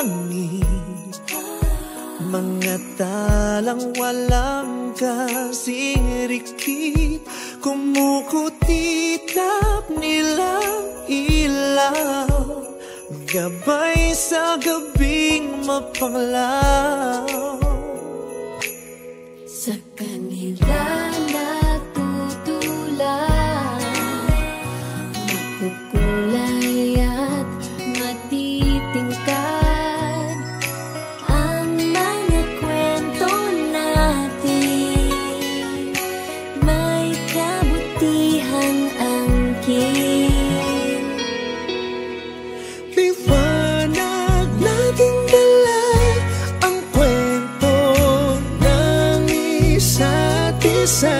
langit, mga talang walang kasing rikit, kumukutitap nilang ilaw, gabay sa gabing mapanglaw. Sa kanila natutulan, makukulay at matitingkad ang mga kwento natin, may kabutihan angkin. Liwanag nating dala ang kwento ng isa't isa.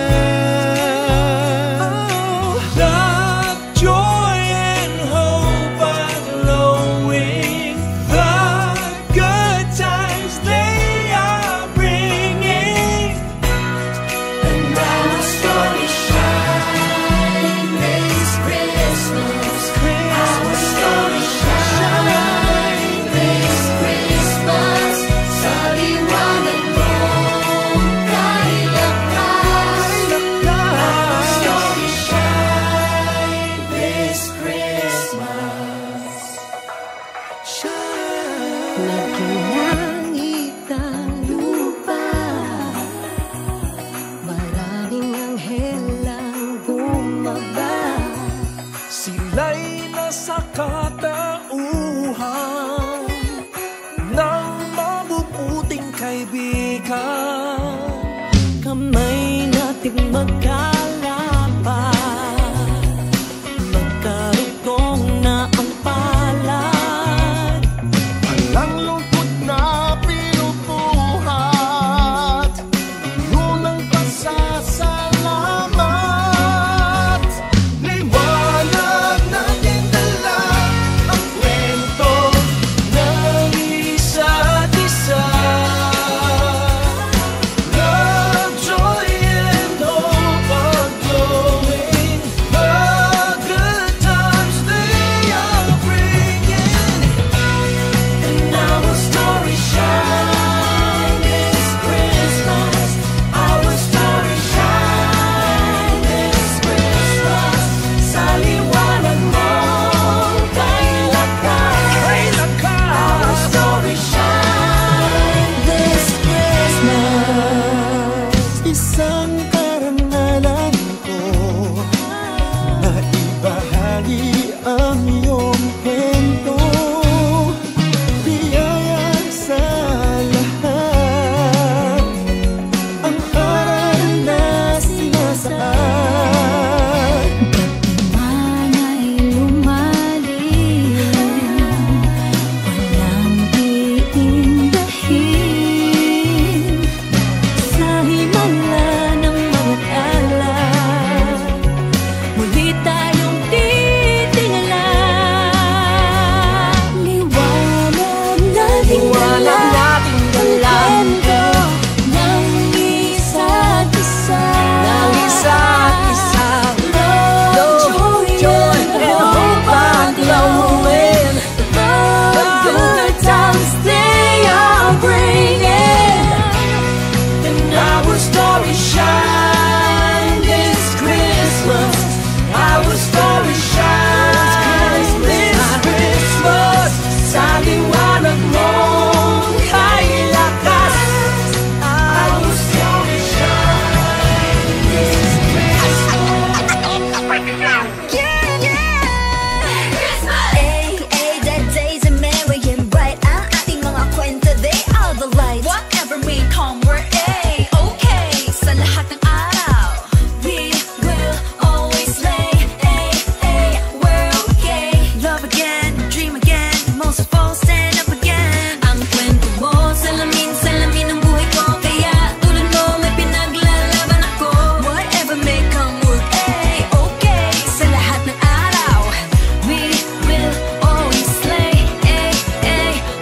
Love, joy, and hope are glowing. The good times they are bringing, And our story shine this Christmas. Our story shine this Christmas. Sa liwanag mo kay lakas. Our story shine this Christmas. Nagulangit ang lupa, maraming anghel ang bumaba. sila'y nasa katauhan ng mabubuting kaibigan. Kamay natin magkalapat, magkarugtong na ang palad. Walang lungkot na pinupuhat, ngunang pasasalamat. Liwanag natin dala ang kwento ng isa't isa. Love, joy, and hope are glowing. The good times they are bringing. And our story shine this Christmas. Our story shine this Christmas. Sa liwanag mo kay lakas. Our story shine this Christmas. Isang karangalan ko na ibahagi ang iyong kwento. Biyaya sa lahat, ang aral na sinasaad. Man ay lumalim, walang iindahin. Sa himala ng mga alay, muli tayong titingala. Liwanag nating dala ang kwento ng isa't isa. Love, joy, and hope are glowing. The good times they are bringing. And our story shine this Christmas. Our story shine this Christmas. Sa liwanag mo kay lakas. Our story shine this Christmas. The days are merry and bright. Ang ating mga kwento, they are the light. Whatever may come, we're okay. Sa lahat ng araw, we will always slay. We're okay. Love again, dream again, most of all stand up again. Ang kwento mo, salamin ng buhay ko. Kaya tulad mo, may pinaglalaban ako. Whatever may come, we're okay. Sa lahat ng araw, we will always slay.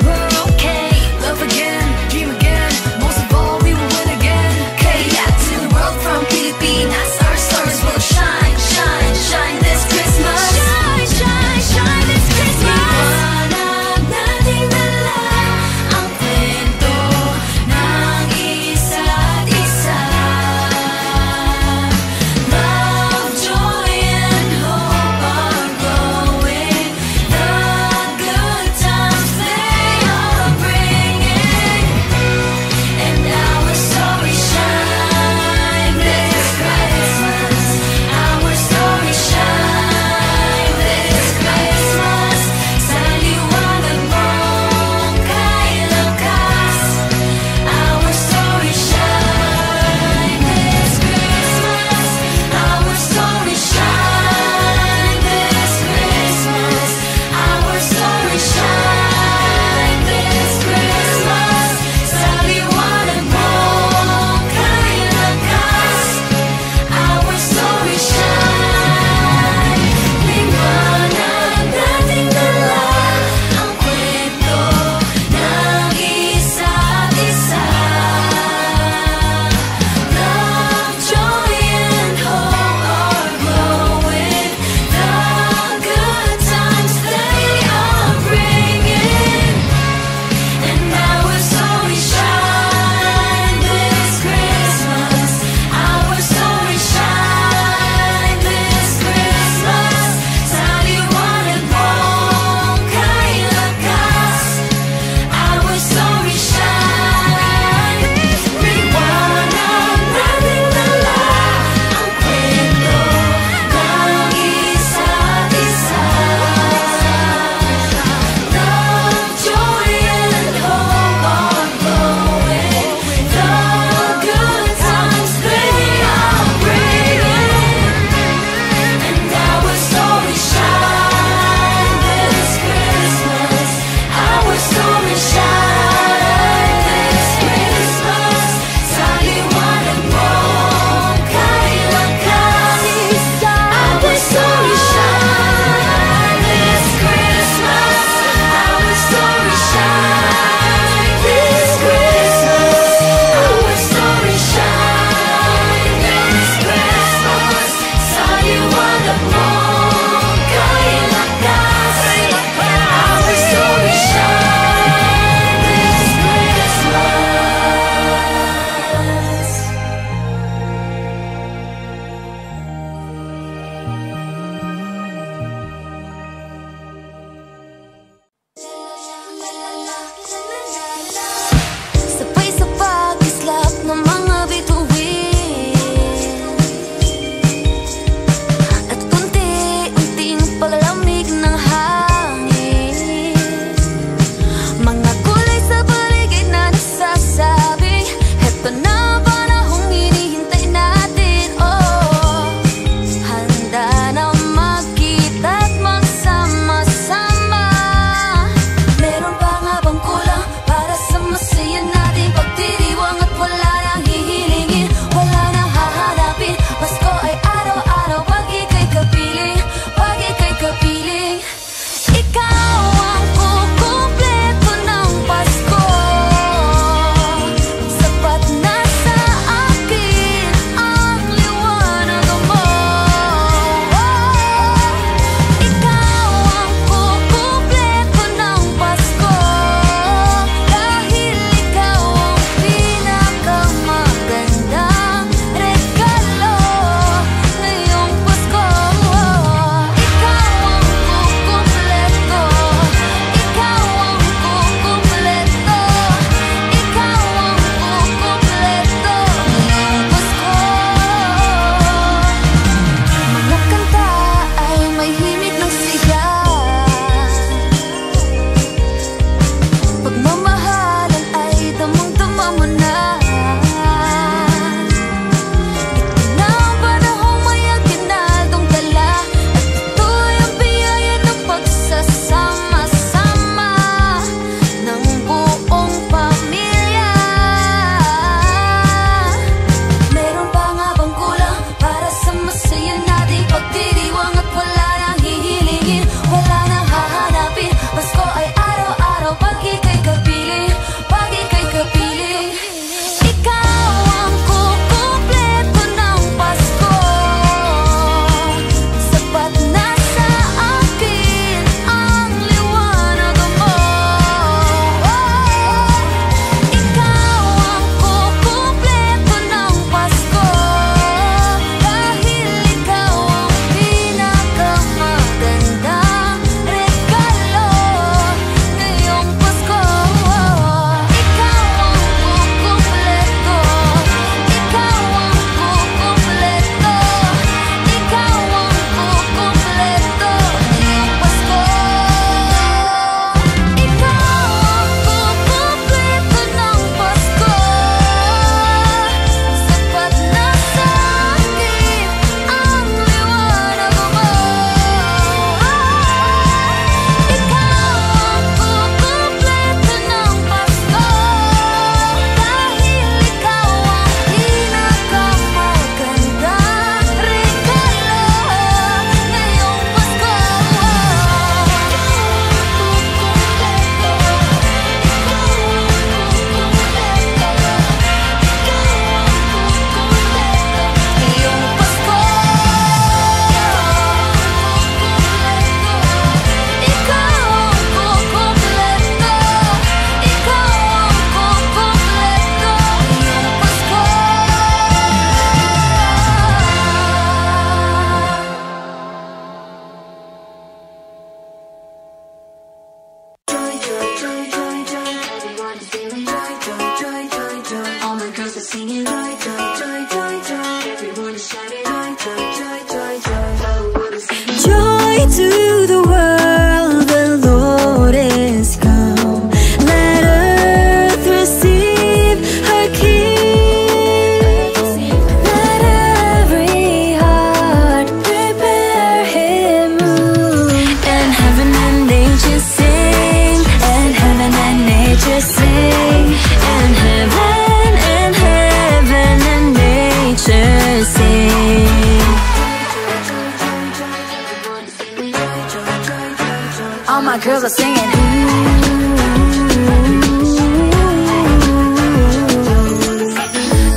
We're okay. Love again, dream again, singing joy, joy, joy, joy, joy. Everyone is shouting joy, joy, joy, joy, joy. Joy to the world, the Lord is come. Let earth receive her King. Let every heart prepare Him room. And heaven and nature sing, and heaven and nature sing, and heaven and nature sing. All my girls are singing.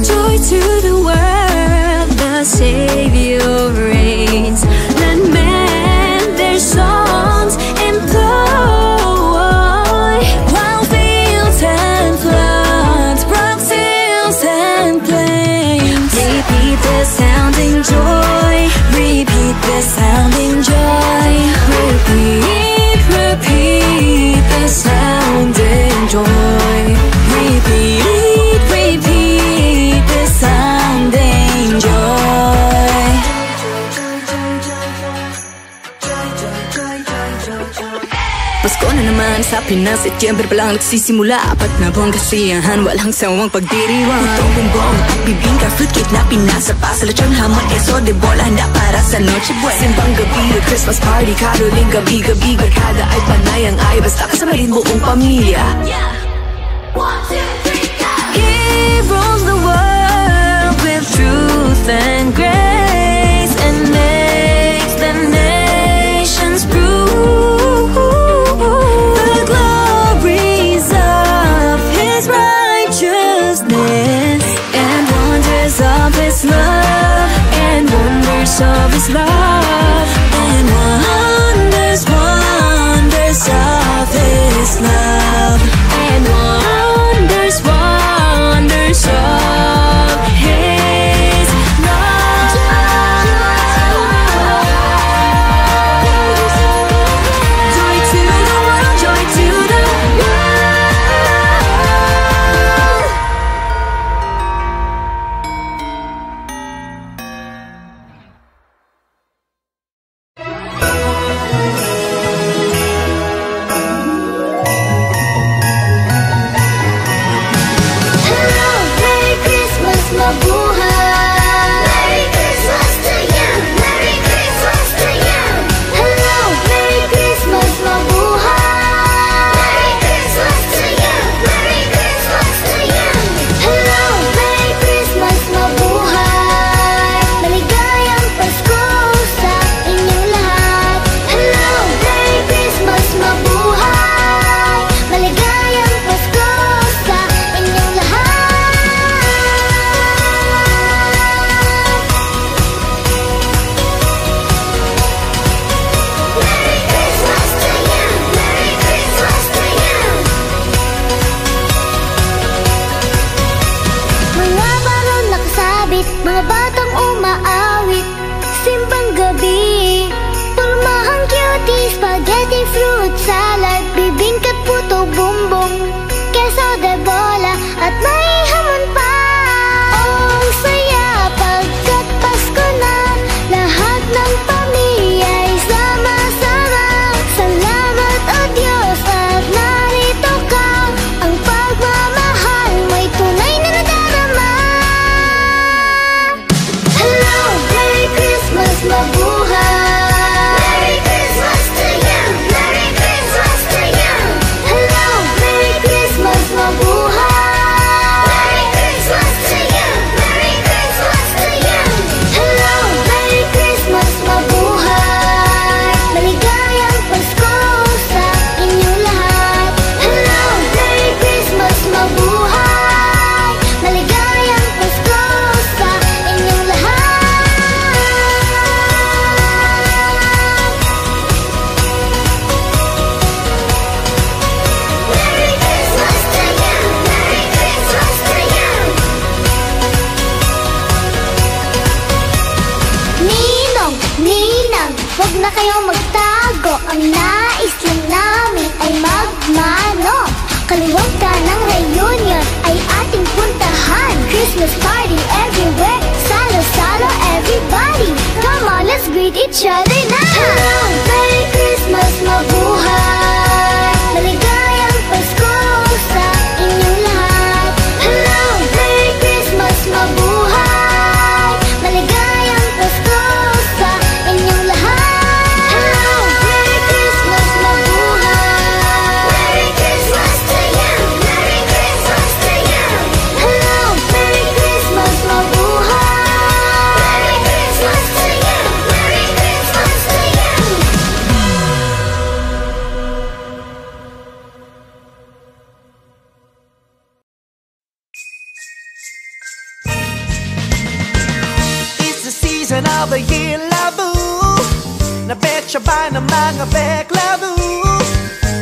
Joy to the world, the Savior reigns. Let men their songs employ. While fields and floods, broad hills and plains, repeat the sounding joy. Repeat the sounding joy. Repeat, repeat the sounding joy. Repeat, repeat the sounding joy. Pasko na naman sa Pinas, Setyembre pa lang nagsisimula. Apat na buwang kasiyahan, walang sawang pagdiriwang. Itong bumbong at bibingka, fruitcake na pinasa pa sa lechon, hamon, eso de bola, handa para sa noche buena. Simbang gabi, Christmas party, caroling gabi-gabi, barkada ay panayang ay basta kasama rin buong pamilya. 1, 2, 3, go! He rules the world with truth and grace, and makes the nations prove the glories of His righteousness, and wonders of His love, and wonders of His love, and wonders, wonders of His love, and wonders, wonders of His love. Joy to the world, joy to the world. Hello, Merry Christmas, mabuhay! Merry Christmas to you! Merry Christmas to you! Hello, Merry Christmas, mabuhay! Merry Christmas to you! Merry Christmas to you! Hello, Merry Christmas, mabuhay! Maligayang Pasko sa inyong lahat! Hello, Merry Christmas, mabuhay! Maligayang Pasko sa inyong lahat! Merry Christmas to you! Merry Christmas to you! Mga balon nakasabit, mga batang umaawit, simbang gabi, pulmahang cutie, spaghetti, fruit salad, bibingkat, puto, bumbong, queso de bola, at may hamon pa. Ang saya pagkat Pasko na, lahat ng pamilya'y sama-sama. Salamat o Diyos at narito ka, ang pagmamahal mo'y tunay na nadarama. Hello, Merry Christmas, mabuhay! Merry Christmas to you! Merry Christmas to you! Hello, Merry Christmas, mabuhay! Merry Christmas to you! Merry Christmas to you! Hello, Merry Christmas, mabuhay! Maligayang Pasko sa inyong lahat! Hello, Merry Christmas, mabuhay! Maligayang Pasko sa inyong lahat! Merry Christmas to you! Merry Christmas to you! Ninong, Ninang, huwag na kayong magtago. Ang nais lang namin ay magmano. Kaliwag ka ng reunion ay ating puntahan. Christmas Christmas party everywhere. Salo, salo, everybody. Come on, let's greet each other now. Hello, Merry Christmas, mabuhay. Maligayang Pasko sa inyong lahat. Hello, Merry Christmas, mabuhay. Maligayang Pasko sa inyong lahat. Hello, Merry Christmas, mabuhay. Merry Christmas to you. Merry Christmas to you. Hello, Merry Christmas, mabuhay. Merry Christmas to you. Merry Christmas to you. It's the season of the year, labu. Nabetya ba ng mga beklabu?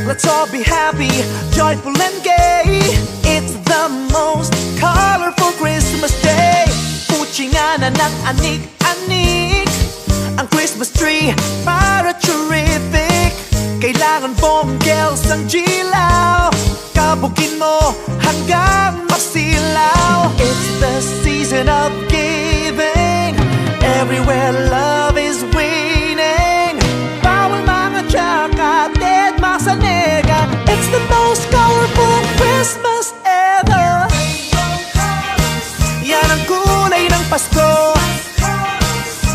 Let's all be happy, joyful and gay. It's the most colorful Christmas day. Puchingan na ng anik-anik ang Christmas tree para terrific. Kailangan bonggels ang gilaw, kabugin mo hanggang masilaw. It's the season of giving, everywhere love is winning. Bawal mga tsaka, dead masanega. It's the most colorful Christmas ever. Yan ang kulay ng Pasko,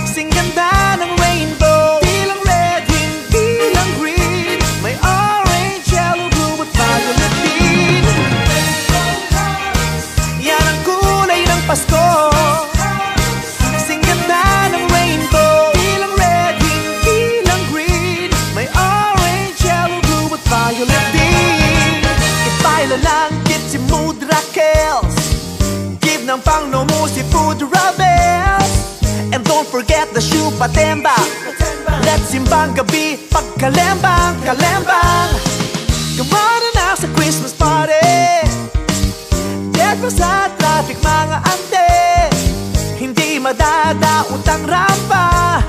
sing ganda ng rainbow. Di lang red, hindi lang green, may orange, yellow, blue at violet din. Yan ang kulay ng Pasko, sing ganda ng rainbow. Di lang red, hindi lang green, may orange, yellow, blue at violet din. Ipaila lang kit si Mood Raquels, give ng pangno mo si Food Rabels. And don't forget the shoe patemba. Let's simbang gabi pagkalembang, kalembang. Gumana na sa Christmas party, dead pa sa traffic mga ante. Hindi madadaot ang rampa,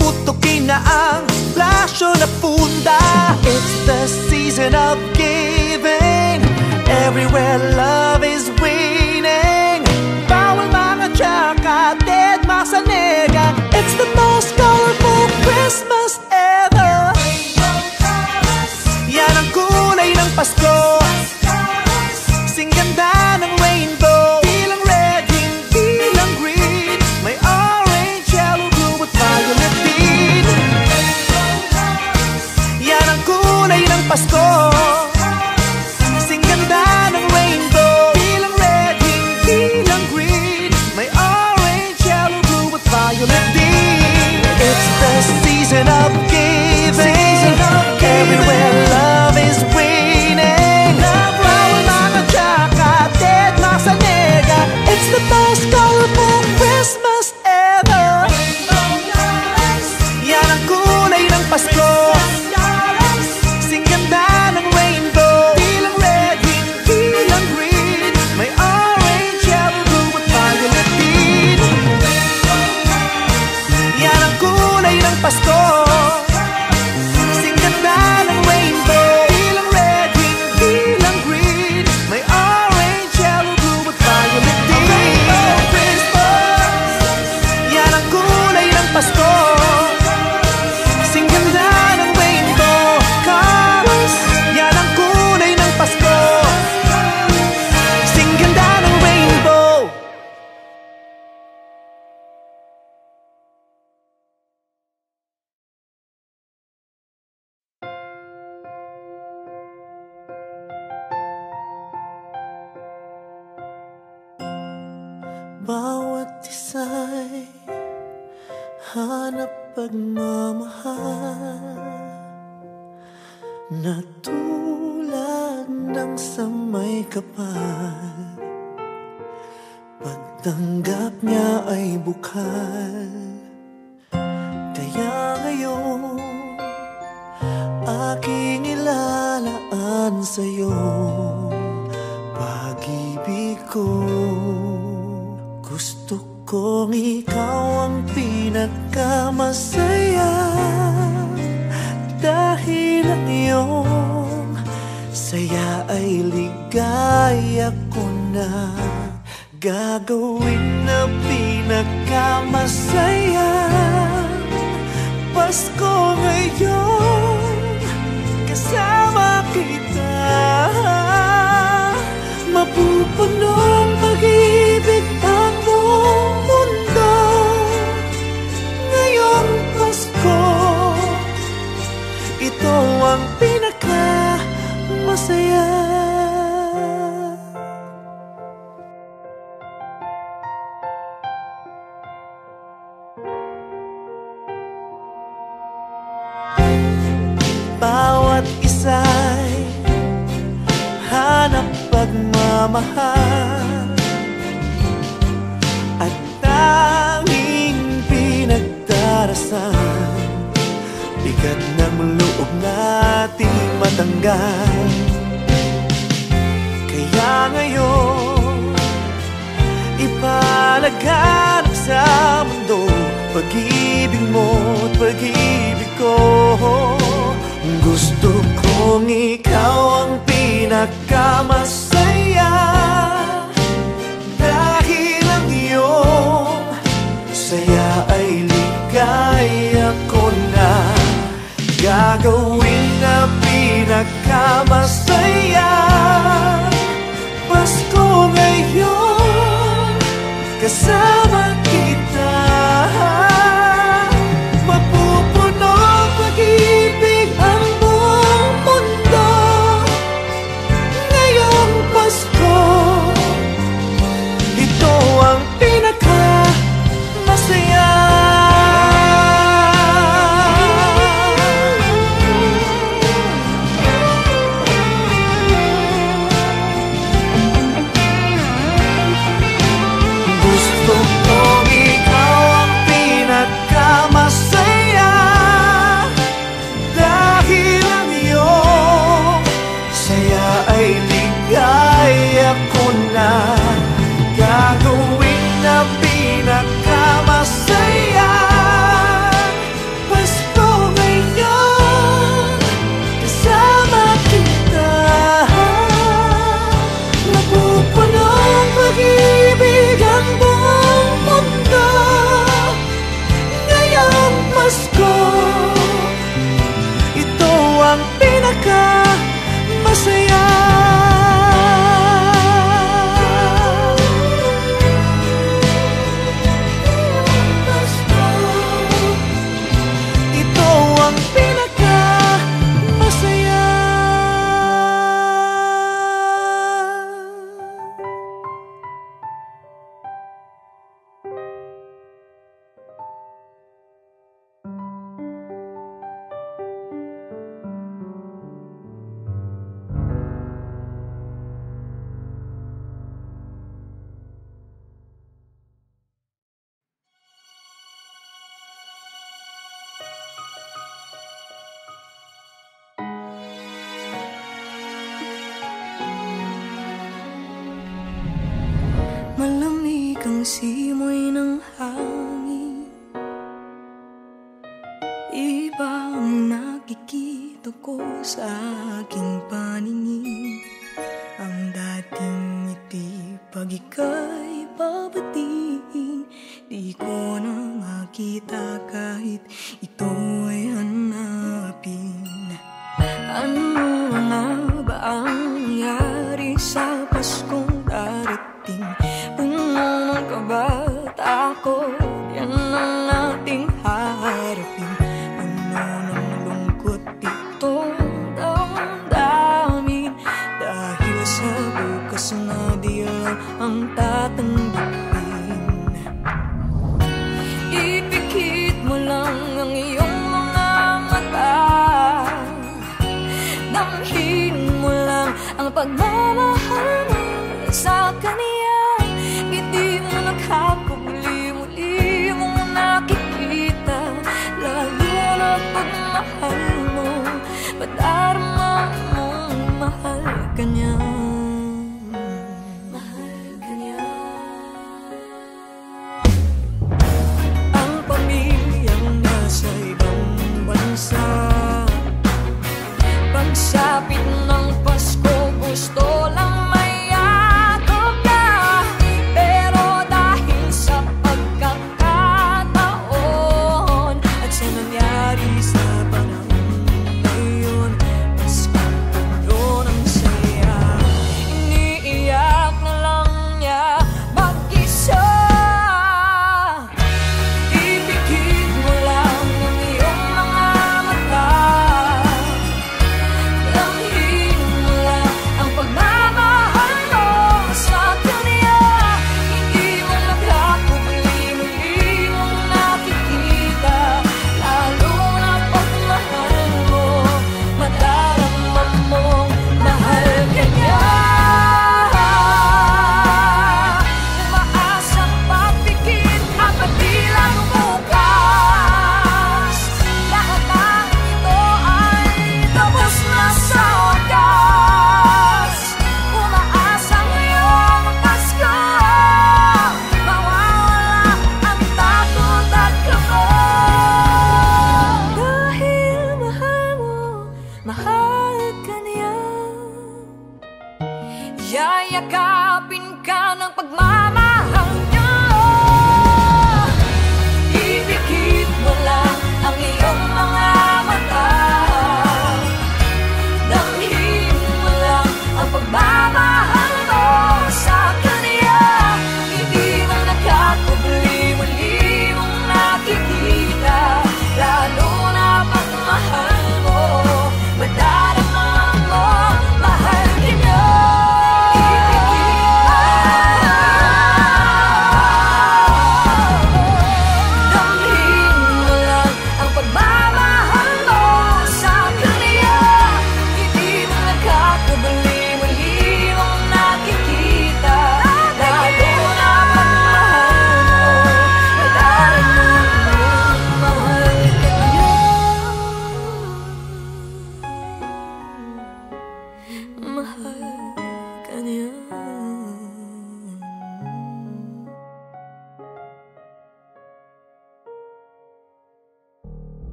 putukin na ang plasyo na punda. It's the season of giving, everywhere love is winning. Bawal mga tsaka, dead masanega. It's the most colorful Christmas ever. Yan ang kulay ng Pasko, sing ganda ng rainbow. Di lang red, hindi lang green, may orange, yellow, blue at violet din. Yan ang kulay ng Pasko, sing ganda ng rainbow. Di lang red, hindi lang green, may orange, yellow, blue at violet din. It's the season of giving, everywhere love is winning. Bawal mga tsaka, dead masanega. It's the most colorful Christmas ever. Yan ang kulay ng Pasko, sing ganda ng rainbow. Di lang red, hindi lang green, may orange, yellow, blue at violet din. Yan ang kulay ng Pasko, sing ganda ng rainbow. Di lang red, hindi lang green, may orange, yellow, blue at violet din. Yan ang kulay ng Pasko, sing ganda ng rainbow. Colors, yan ang kulay ng Pasko, sing ganda ng rainbow. Bawat isa'y hanap pagmamahal na tulad ng sa may kapal. Pagtanggap niya ay bukal, kaya ngayon aking ilalaan sa'yo pag-ibig ko. Gusto kong ikaw ang pinagkamasaya, dahil ang iyong saya ay ligaya ko na. Gagawin na pinakamasaya Pasko ngayon kasama kita. Mapupunong pag-ibig ang buong mundo ngayong Pasko. Ito ang pinakamasaya. Bawat isa'y hanap pagmamahal at tanging pinagdarasan. Bigat ng loob nating matanggal. Kaya ngayon ipalaganap sa mundo pag-ibig mo at pag-ibig ko. Gusto kong ikaw ang pinakamasaya dahil ang iyong saya ay ligaya ko na. Gagawin na pinakamasaya Pasko ngayon kasama kita. Mapupuno pag-ibig ang buong mundo ngayong Pasko. Ito ang pinakamasaya. Gusto kong ikaw ang pinakamasaya dahil ang iyong saya ay ligaya ko na. Gagawin na pinakamasaya Pasko ngayon kasama kita. Mapupuno ang pag-ibig ang buong mundo ngayong Pasko. Ito ang pinakamasaya. Ito ang pinakamasaya. Malamig ang simoy ng hangin, iba ang nakikita ko sa aking paningin. Ang dating ngiti pag ika'y babatiin, di ko na makita kahit ito ay hanapin. Ano nga ba ang nangyari sa Paskong darating? Puno ng kabata ko, yan ang nating harapin. Puno ng lungkot itong damdamin, dahil sa bukas na di lang ang tatanggapin. Ipikit mo lang ang iyong mga mata, damhin mo lang ang pagmamahal mo sa kaniya. Hindi mo nakakuli-muli mong nakikita, lalo na pagmahal mo, padarama mong mahal ka niya. Mahal ka niya.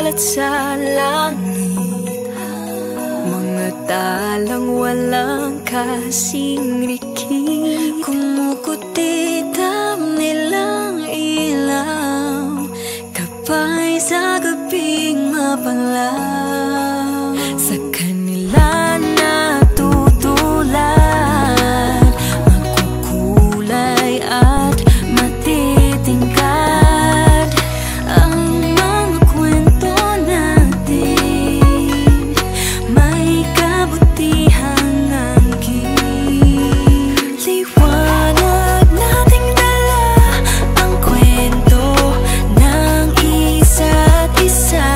mulat sa langit, mga talang walang kasing rikip, kumukutitang nilang ilaw kapay sa gabing mapanglaw. Sa kanila natutulan, makukulay at matitingkad ang mga kwento natin, may kabutihang angkin. Liwanag nating dala ang kwento ng isa't isa.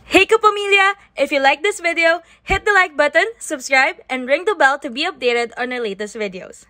Hey kapamilya! If you like this video, hit the like button, subscribe, and ring the bell to be updated on our latest videos.